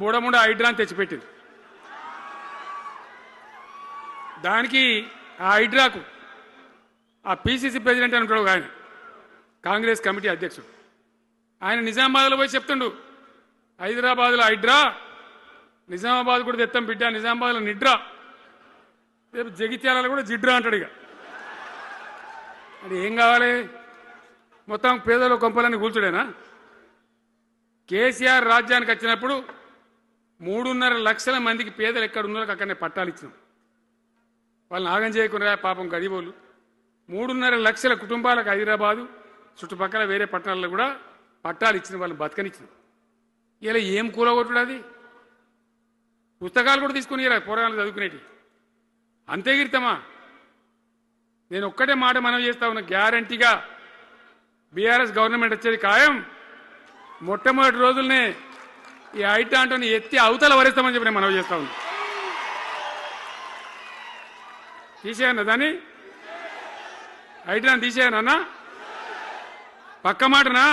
బోడముండ హైడ్రాని తెచ్చిపెట్టింది. దానికి ఆ హైడ్రాకు ఆ పిసిసి ప్రెసిడెంట్ అని ఉంటాడు ఆయన, కాంగ్రెస్ కమిటీ అధ్యక్షుడు, ఆయన నిజామాబాద్లో పోయి చెప్తుండు, హైదరాబాద్లో హైడ్రా, నిజామాబాద్ కూడా తెత్తాం బిడ్డ, నిజామాబాద్లో నిడ్రా, రేపు జగిత్యాలలో కూడా జిడ్రా అంటాడు. ఇక అది ఏం కావాలి? మొత్తం పేదల కొంపలన్నీ కూల్చుడేనా? కేసీఆర్ రాజ్యానికి వచ్చినప్పుడు 3.5 లక్షల మందికి పేదలు ఎక్కడ ఉన్నారో అక్కడనే పట్టాలు ఇచ్చినాం. వాళ్ళని ఆగం చేయకుండా పాపం గరీబోళ్ళు 3.5 లక్షల కుటుంబాలకు హైదరాబాదు చుట్టుపక్కల వేరే పట్టణాల్లో కూడా పట్టాలు ఇచ్చిన వాళ్ళని బతకనిచ్చినాం. ఇలా ఏం కూలగొట్టుడు? అది పుస్తకాలు కూడా తీసుకుని పోరాటాలు చదువుకునేటి అంతే గిరితమా? నేను ఒక్కటే మాట మనం చేస్తా ఉన్నా, గ్యారంటీగా బీఆర్ఎస్ గవర్నమెంట్ వచ్చేది ఖాయం. మొట్టమొదటి రోజులనే ఈ ఐటాంటోని ఎత్తి అవతల వరేస్తామని చెప్పి నేను మనం చేస్తా ఉన్నా. తీసేయన్నా దాన్ని, ఐటాన్ తీసేయనన్నా పక్క మాటనా?